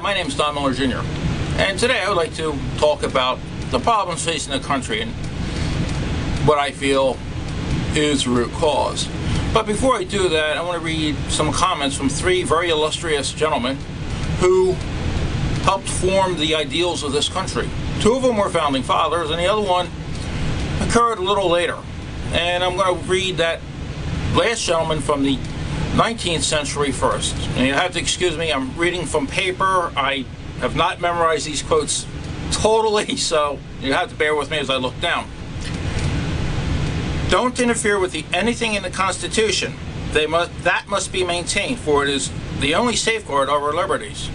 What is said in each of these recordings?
my name is Don Miller Jr. and today I would like to talk about the problems facing the country and what I feel is the root cause. But before I do that, I want to read some comments from three very illustrious gentlemen who helped form the ideals of this country. Two of them were founding fathers and the other one occurred a little later. And I'm going to read that last gentleman from the 19th century first. And you have to excuse me, I'm reading from paper. I have not memorized these quotes totally, so you have to bear with me as I look down. Don't interfere with anything in the Constitution. That must be maintained, for it is the only safeguard of our liberties.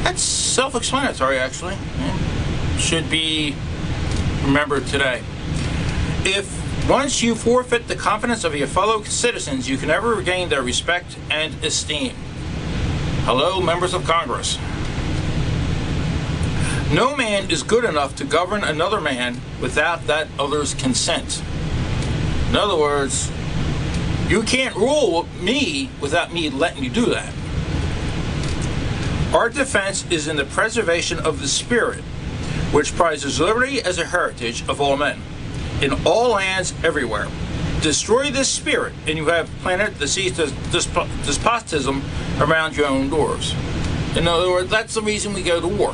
That's self-explanatory, actually. Should be remembered today. If once you forfeit the confidence of your fellow citizens, you can never regain their respect and esteem. Hello, members of Congress. No man is good enough to govern another man without that other's consent. In other words, you can't rule me without me letting you do that. Our defense is in the preservation of the spirit, which prizes liberty as a heritage of all men, in all lands, everywhere. Destroy this spirit, and you have planted the seeds of despotism around your own doors. In other words, that's the reason we go to war,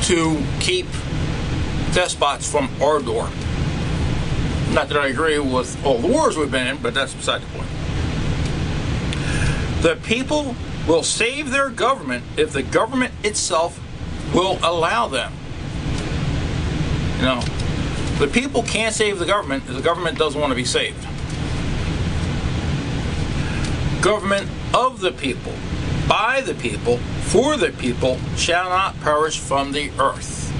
to keep despots from our door. Not that I agree with all the wars we've been in, but that's beside the point. The people will save their government if the government itself will allow them. You know, the people can't save the government if the government doesn't want to be saved. Government of the people, by the people, for the people, shall not perish from the earth.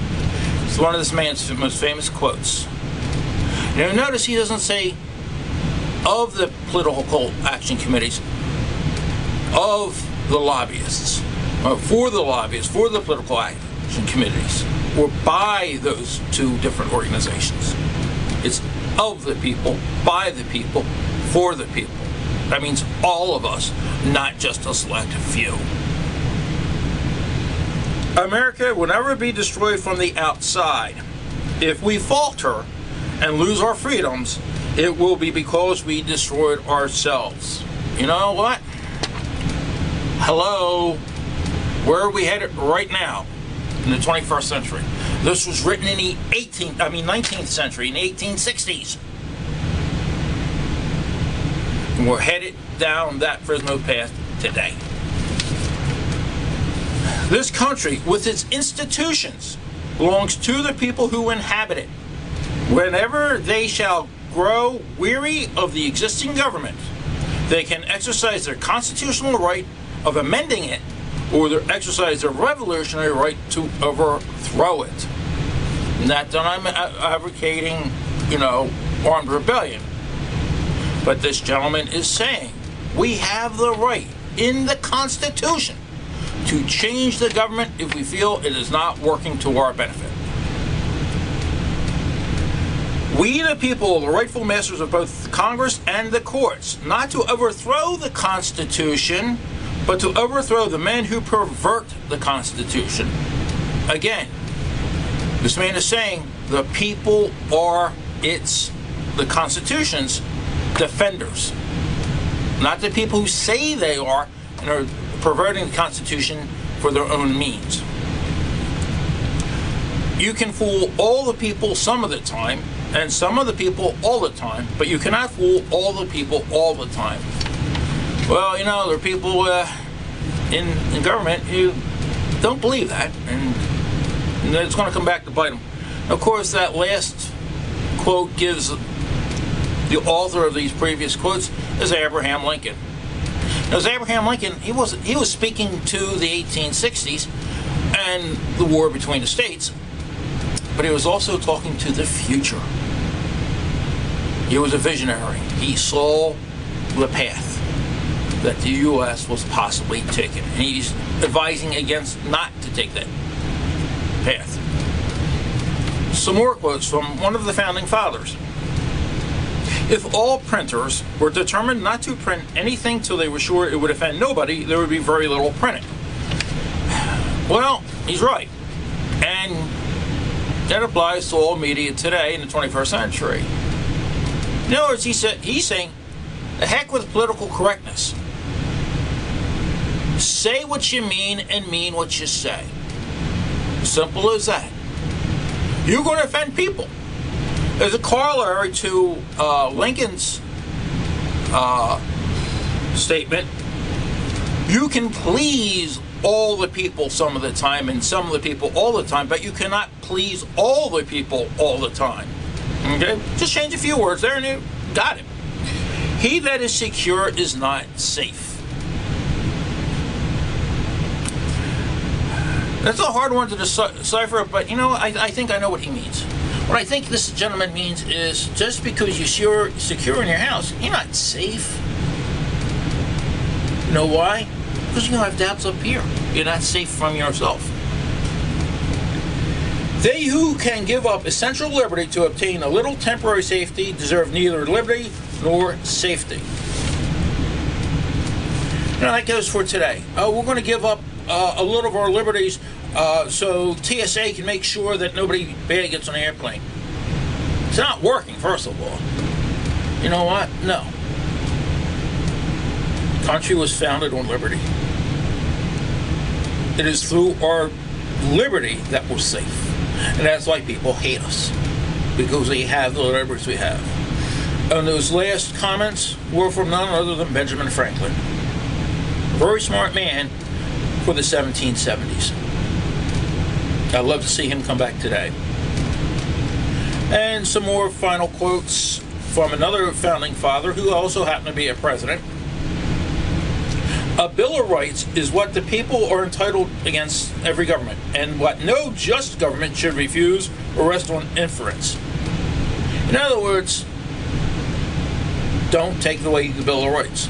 It's one of this man's most famous quotes. Now notice he doesn't say of the political action committees, of the lobbyists, for the lobbyists, for the political action committees, or by those two different organizations. It's of the people, by the people, for the people. That means all of us, not just a select few. America will never be destroyed from the outside. If we falter and lose our freedoms, it will be because we destroyed ourselves. You know what? Hello, where are we headed right now in the 21st century? This was written in the 19th century, in the 1860s. And we're headed down that Fresno path today. This country, with its institutions, belongs to the people who inhabit it. Whenever they shall grow weary of the existing government, they can exercise their constitutional right of amending it, or exercise their revolutionary right to overthrow it. Not that I'm advocating, armed rebellion. But this gentleman is saying we have the right in the Constitution to change the government if we feel it is not working to our benefit. We, the people, are the rightful masters of both Congress and the courts, not to overthrow the Constitution, but to overthrow the men who pervert the Constitution. Again, this man is saying the people are the Constitution's defenders, not the people who say they are and are perverting the Constitution for their own means. You can fool all the people some of the time, and some of the people all the time, but you cannot fool all the people all the time. Well, there are people in government who don't believe that, and it's going to come back to bite them. Of course, that last quote gives the author of these previous quotes is Abraham Lincoln. Now, as Abraham Lincoln, he was speaking to the 1860s and the war between the states, but he was also talking to the future. He was a visionary. He saw the path that the U.S. was possibly taking, and he's advising against not to take that path. Some more quotes from one of the founding fathers. If all printers were determined not to print anything till they were sure it would offend nobody, there would be very little printing. Well, he's right. And that applies to all media today in the 21st century. In other words, he's saying, the heck with political correctness. Say what you mean and mean what you say. Simple as that. You're going to offend people. There's a corollary to Lincoln's statement. You can please all the people some of the time and some of the people all the time, but you cannot please all the people all the time. Okay? Just change a few words there and you got it. He that is secure is not safe. That's a hard one to decipher, but you know, I think I know what he means. What I think this gentleman means is just because you're secure in your house, you're not safe. You know why? Because you have doubts up here. You're not safe from yourself. They who can give up essential liberty to obtain a little temporary safety deserve neither liberty nor safety. Now that goes for today. We're going to give up a little of our liberties so TSA can make sure that nobody bad gets on the airplane. It's not working, first of all. You know what? No. The country was founded on liberty. It is through our liberty that we're safe. And that's why people hate us, because we have the liberties we have. And those last comments were from none other than Benjamin Franklin. A very smart man for the 1770s. I'd love to see him come back today. And some more final quotes from another founding father who also happened to be a president. A Bill of Rights is what the people are entitled against every government, and what no just government should refuse or rest on inference. In other words, don't take away the Bill of Rights.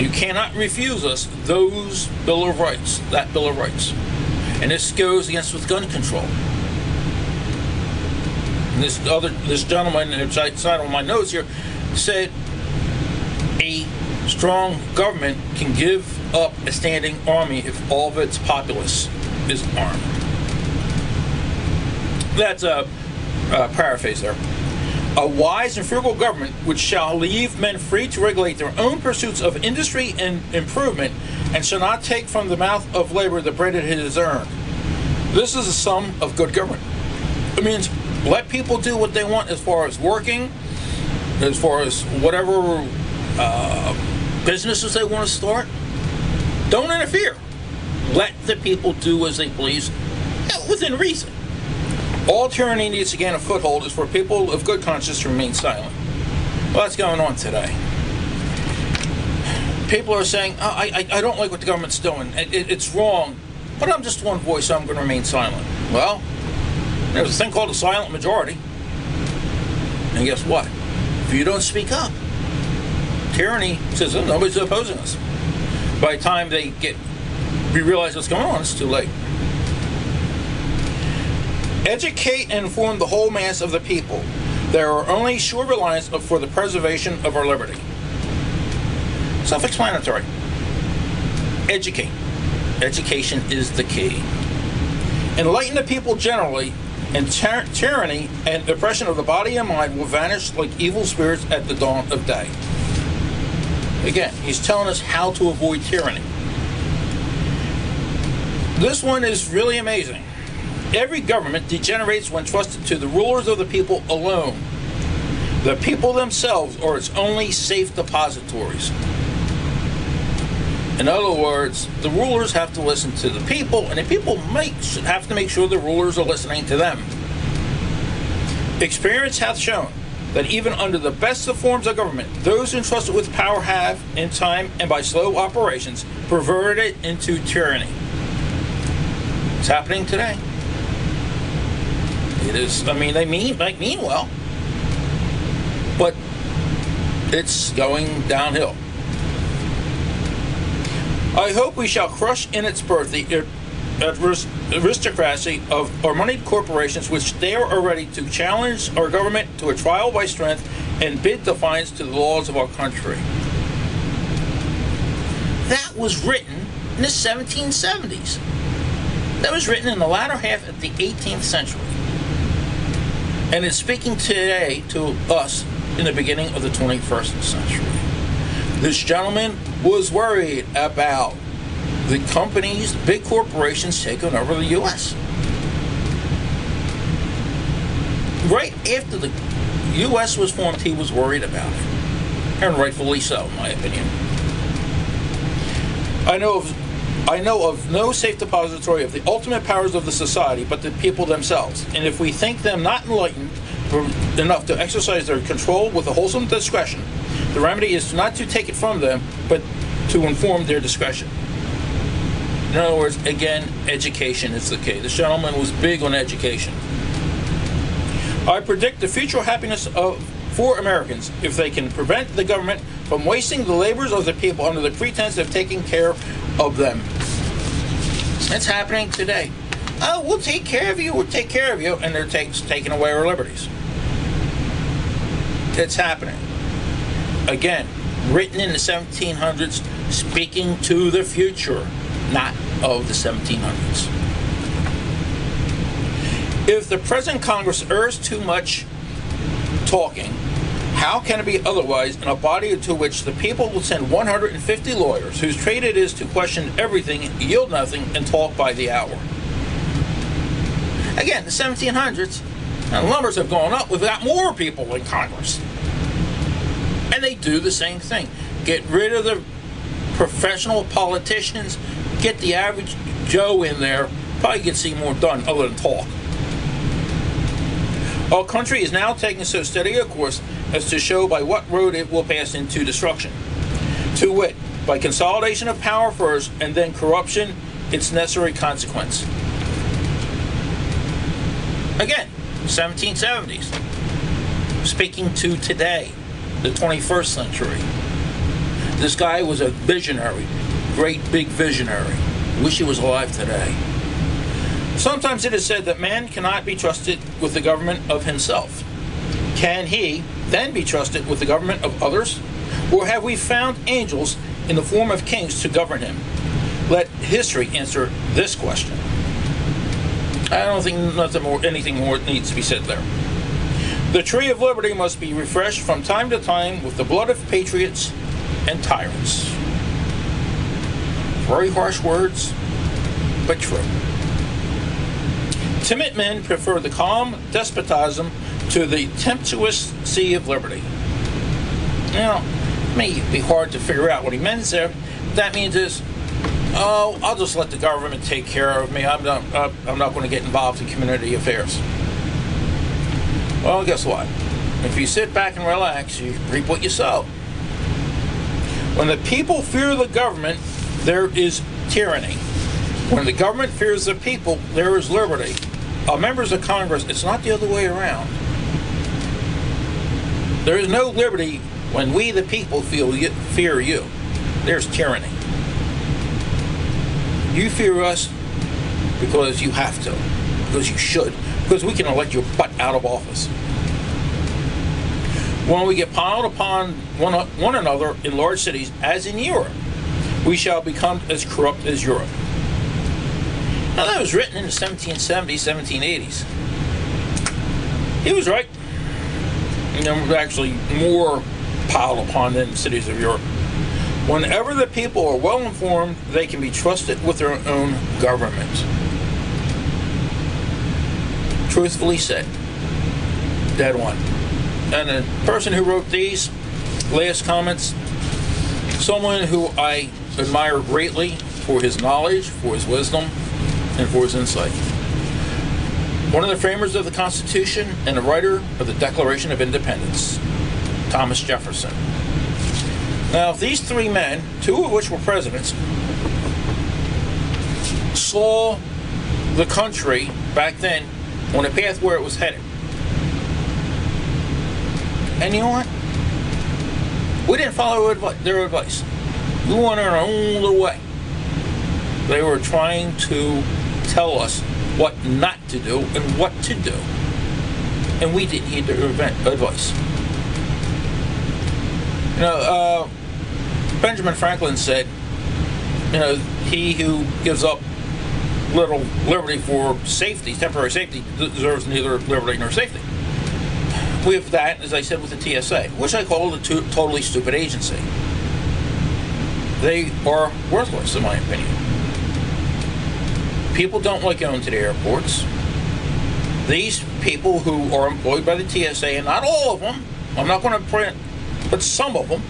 You cannot refuse us those Bill of Rights, that Bill of Rights. And this goes against with gun control. And this gentleman, which I cited on my notes here, said a strong government can give up a standing army if all of its populace is armed. That's a paraphrase there. A wise and frugal government which shall leave men free to regulate their own pursuits of industry and improvement, and shall not take from the mouth of labor the bread it has earned. This is a sum of good government. It means let people do what they want as far as working, as far as whatever businesses they want to start. Don't interfere. Let the people do as they please, within reason. All tyranny needs to gain a foothold is for people of good conscience to remain silent. Well, that's going on today. People are saying, I don't like what the government's doing. It's wrong. But I'm just one voice, so I'm going to remain silent. Well, there's a thing called a silent majority. And guess what? If you don't speak up, tyranny says, oh, nobody's opposing us. By the time we realize what's going on, it's too late. Educate and inform the whole mass of the people. There are only sure reliance for the preservation of our liberty. Self-explanatory. Educate. Education is the key. Enlighten the people generally, and tyranny and oppression of the body and mind will vanish like evil spirits at the dawn of day. Again, he's telling us how to avoid tyranny. This one is really amazing. Every government degenerates when trusted to the rulers of the people alone. The people themselves are its only safe depositories. In other words, the rulers have to listen to the people, and the people should have to make sure the rulers are listening to them. Experience hath shown that even under the best of forms of government, those entrusted with power have, in time and by slow operations, perverted it into tyranny. It's happening today. It is. I mean, they might mean well, but it's going downhill. I hope we shall crush in its birth the aristocracy of our moneyed corporations which dare already to challenge our government to a trial by strength and bid defiance to the laws of our country. That was written in the 1770s. That was written in the latter half of the 18th century. And it's speaking today to us in the beginning of the 21st century. This gentleman was worried about the companies, big corporations taking over the U.S. Right after the U.S. was formed, he was worried about it. And rightfully so, in my opinion. I know of no safe depository of the ultimate powers of the society but the people themselves. And if we think them not enlightened enough to exercise their control with a wholesome discretion, the remedy is not to take it from them, but to inform their discretion. In other words, again, education is the key. This gentleman was big on education. I predict the future happiness for Americans if they can prevent the government from wasting the labors of the people under the pretense of taking care of them. That's happening today. Oh, we'll take care of you, and they're taking away our liberties. It's happening. Again, written in the 1700s, speaking to the future, not of the 1700s. If the present Congress errs too much talking, how can it be otherwise in a body to which the people will send 150 lawyers whose trade it is to question everything, yield nothing, and talk by the hour? Again, the 1700s, and numbers have gone up. We've got more people in Congress. And they do the same thing. Get rid of the professional politicians, get the average Joe in there, probably get see more done other than talk. Our country is now taking so steady a course as to show by what road it will pass into destruction. To wit, by consolidation of power first, and then corruption, its necessary consequence. Again, 1770s. Speaking to today, the 21st century. This guy was a visionary, great big visionary. Wish he was alive today. Sometimes it is said that man cannot be trusted with the government of himself. Can he then be trusted with the government of others? Or have we found angels in the form of kings to govern him? Let history answer this question. I don't think anything more needs to be said there. The tree of liberty must be refreshed from time to time with the blood of patriots and tyrants. Very harsh words, but true. Timid men prefer the calm despotism to the tempestuous sea of liberty. Now, it may be hard to figure out what he meant there. What that means is, oh, I'll just let the government take care of me. I'm not going to get involved in community affairs. Well, guess what? If you sit back and relax, you reap what you sow. When the people fear the government, there is tyranny. When the government fears the people, there is liberty. Members of Congress, it's not the other way around. There is no liberty when we, the people, fear you. There's tyranny. You fear us because you have to, because you should, because we can elect your butt out of office. When we get piled upon one another in large cities, as in Europe, we shall become as corrupt as Europe. Now, that was written in the 1770s, 1780s. He was right. And there was actually more piled upon than the cities of Europe. Whenever the people are well informed, they can be trusted with their own government. Truthfully said. Dead on. And the person who wrote these last comments, someone who I admire greatly for his knowledge, for his wisdom, and for his insight. One of the framers of the Constitution and the writer of the Declaration of Independence, Thomas Jefferson. Now, if these three men, two of which were presidents, saw the country back then on a path where it was headed, and you know what? We didn't follow their advice. We went our own little way. They were trying to tell us what not to do and what to do. And we didn't heed their advice. You know, Benjamin Franklin said, he who gives up little liberty for safety, temporary safety, deserves neither liberty nor safety. We have that, as I said, with the TSA, which I call a totally stupid agency. They are worthless, in my opinion. People don't like going to the airports. These people who are employed by the TSA, and not all of them, I'm not going to print, but some of them,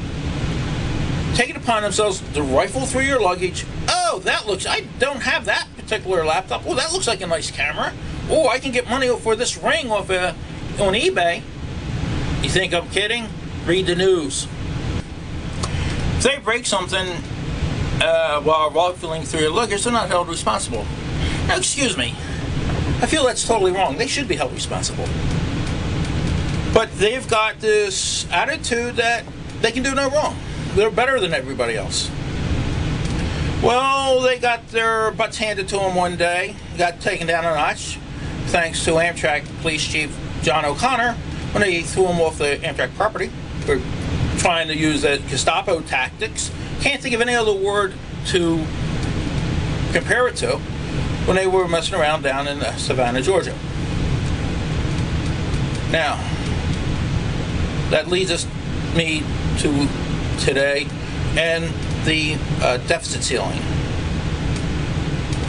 take it upon themselves to rifle through your luggage. Oh, I don't have that particular laptop. Oh, that looks like a nice camera. Oh, I can get money for this ring on eBay. You think I'm kidding? Read the news. If they break something while rifling through your luggage, they're not held responsible. Now, excuse me. I feel that's totally wrong. They should be held responsible. But they've got this attitude that they can do no wrong. They're better than everybody else. Well, they got their butts handed to them one day, got taken down a notch, thanks to Amtrak Police Chief John O'Connor, when they threw them off the Amtrak property for trying to use the Gestapo tactics. Can't think of any other word to compare it to, when they were messing around down in Savannah, Georgia. Now, that leads me to today and the deficit ceiling.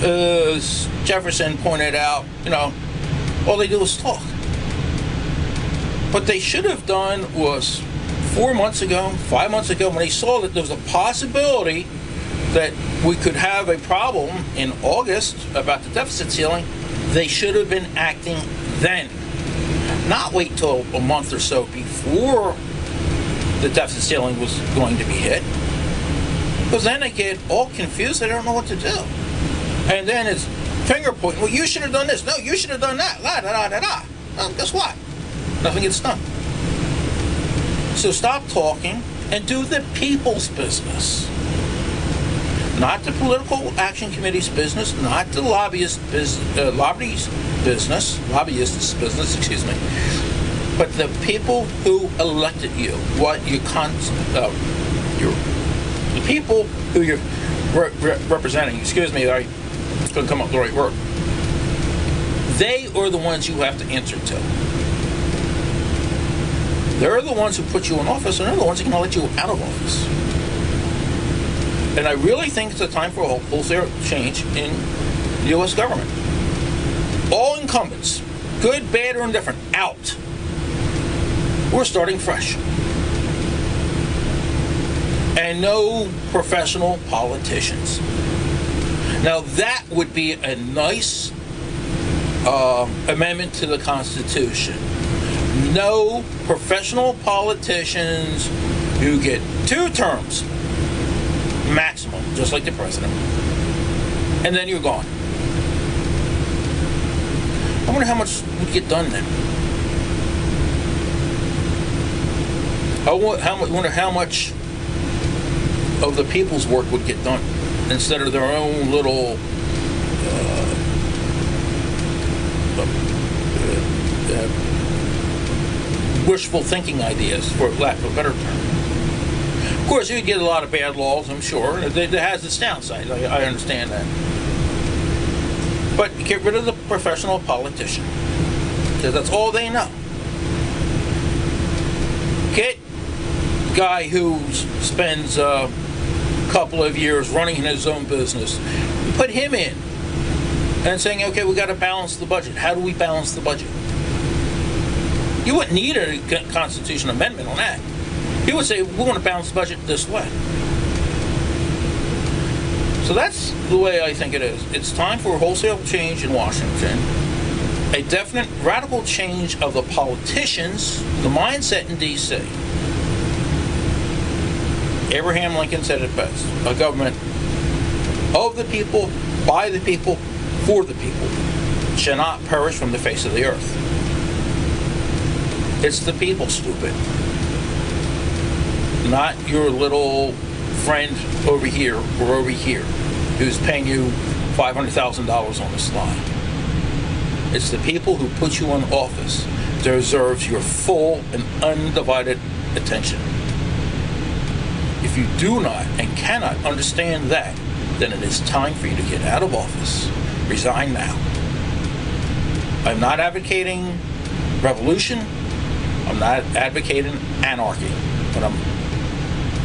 As Jefferson pointed out, all they do is talk. What they should have done was 4 months ago, 5 months ago, when they saw that there was a possibility that we could have a problem in August about the deficit ceiling, they should have been acting then. Not wait till a month or so before the deficit ceiling was going to be hit. Because then they get all confused, they don't know what to do. And then it's finger pointing, well, you should have done this, no, you should have done that, la da da da da. Well, guess what? Nothing gets done. So stop talking and do the people's business. Not the Political Action Committee's business, not the lobbyists' business, excuse me, but the people who elected you, the people who you're representing. Excuse me, I couldn't come up with the right word. They are the ones you have to answer to. They're the ones who put you in office, and they're the ones who can let you out of office. And I really think it's a time for a wholesale change in the U.S. government. All incumbents, good, bad, or indifferent, out. We're starting fresh. And no professional politicians. Now that would be a nice amendment to the Constitution. No professional politicians who get 2 terms maximum, just like the president, and then you're gone. I wonder how much would get done then. I wonder how much of the people's work would get done instead of their own little wishful thinking ideas, for lack of a better term. Of course, you get a lot of bad laws, I'm sure. It has its downside. I understand that. But get rid of the professional politician, because that's all they know. Get a guy who spends a couple of years running his own business. Put him in and saying, okay, we got to balance the budget. How do we balance the budget? You wouldn't need a constitutional amendment on that. He would say, we want to balance the budget this way. So that's the way I think it is. It's time for a wholesale change in Washington. A definite radical change of the politicians, the mindset in D.C. Abraham Lincoln said it best. A government of the people, by the people, for the people shall not perish from the face of the earth. It's the people, stupid. Not your little friend over here or over here who's paying you $500,000 on the sly. It's the people who put you in office that deserves your full and undivided attention. If you do not and cannot understand that, then it is time for you to get out of office. Resign now. I'm not advocating revolution. I'm not advocating anarchy. What I'm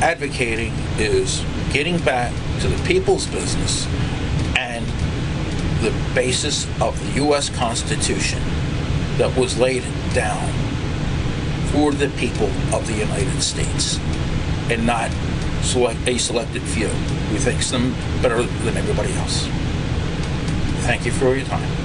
advocating is getting back to the people's business and the basis of the U.S. Constitution that was laid down for the people of the United States, and not a selected few who thinks them better than everybody else. Thank you for your time.